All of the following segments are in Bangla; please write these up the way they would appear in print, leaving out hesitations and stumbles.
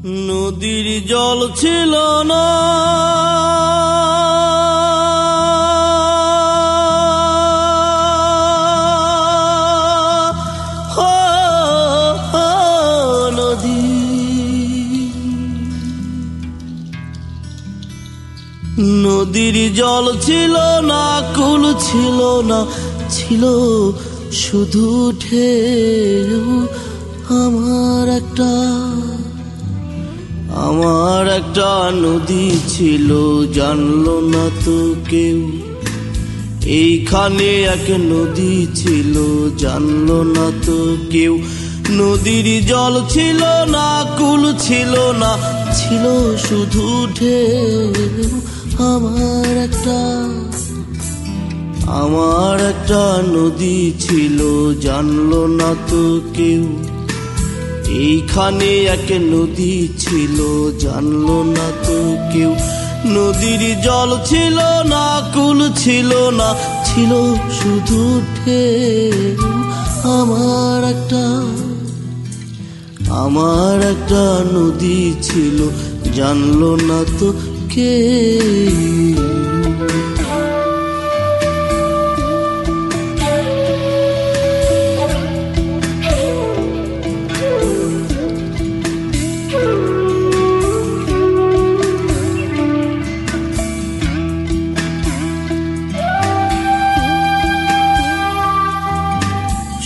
নদীর জল ছিল না, নদীর জল ছিল না, কুল ছিল না, ছিল শুধু ঢেউ। আমার একটা নদী ছিল, জানলো না তো কেউ। এইখানে এক নদী ছিল, জানলো না তো কেউ। নদীর জল ছিল না, কুল ছিল না, ছিল শুধু ঢেউ। আমার একটা নদী ছিল, জানলো না তো কেউ। এইখানে এক নদী ছিল, জানলো না তো কেউ। নদীর জল ছিল না, কুল ছিল না, ছিল শুধু ঢেউ। আমার একটা নদী ছিল, জানলো না তো কেউ।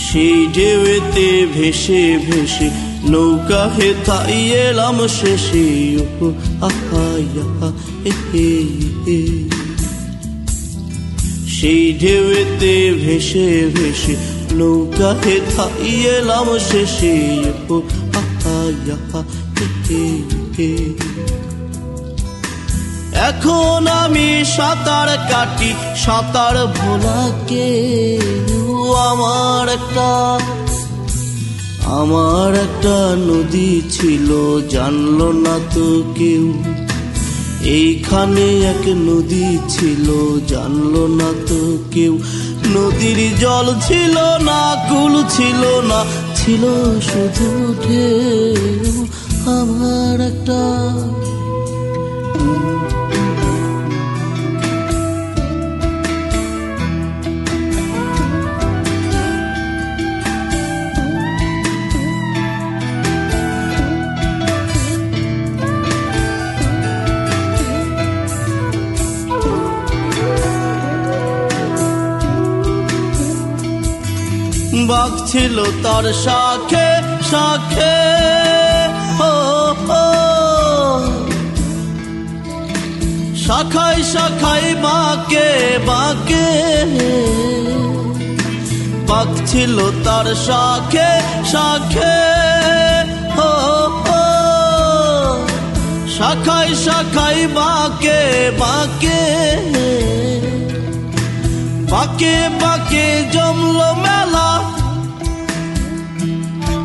সেই ঢেউতে ভেসে ভেসে নৌকা হেথাই এলাম শেষে। সেই ঢেউতে ভেসে ভেসে নৌকা হেথাই এলাম শেষে। এখন আমি সাঁতার কাটি, সাঁতার ভোলাকে। আমার একটা নদী ছিল, জানলো না তো কেউ। এইখানে এক নদী ছিল, জানলো না তো কেউ। নদীর জল ছিল না, কুল ছিল না, ছিল শুধু ঢেউ। আমার একটা বাঘ ছিল তার শাখে শাখে, শাখায় শাখায় বাঁকে বাঁকে। বাঘ ছিল তার শাখে শাখে, শাখায় শাখায় বাঁকে বাঁকে। বাঁকে বাঁকে জমলো মেলা,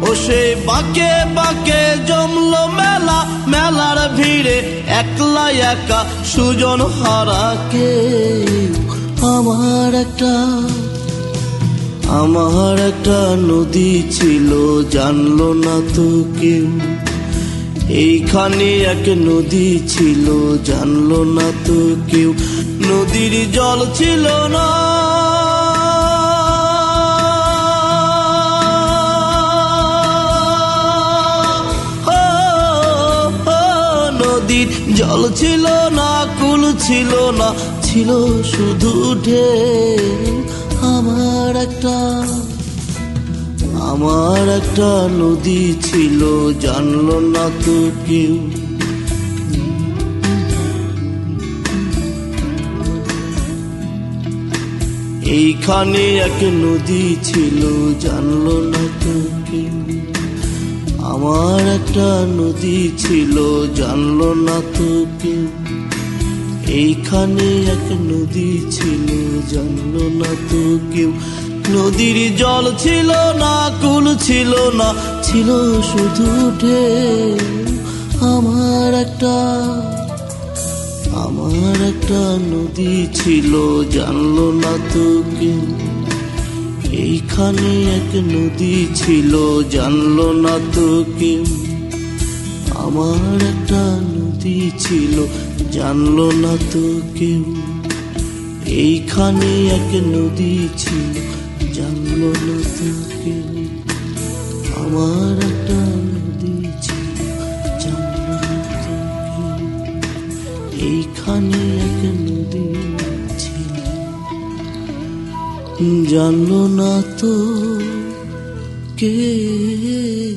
ও সে বাঁকে বাঁকে জমলো মেলা। মেলার ভিড়ে একলা একা সুজন হারা কেউ। আমার একটা নদী ছিল, জানলো না তো কেউ। এইখানে এক নদী ছিল, জানলো না তো কেউ। নদীর জল ছিল না, নদীর জল ছিল না, কুল ছিল না, ছিল শুধু ঢেউ। আমার একটা নদী ছিল, জানলো না তো কেউ। এইখানে এক নদী ছিল, জানলো না তো কেউ। আমার একটা নদী ছিল, জানলো না তো কেউ। এইখানে এক নদী ছিল, জানলো না তো কেউ। নদীর জল ছিল না, কুল ছিল না, ছিল শুধু ঢেউ। আমার একটা নদী ছিল, জানলো না তো কেউ। এইখানে এক নদী ছিল, জানলো না তো কেউ। আমার একটা নদী ছিল, জানলো না তো কেউ। এইখানে এক নদী ছিল, জানলো না তো কেউ। আমার একটা নদী ছিল, জানলো না তো কেউ। এইখানে এক নদী ছিল, জানলো না তো কেউ।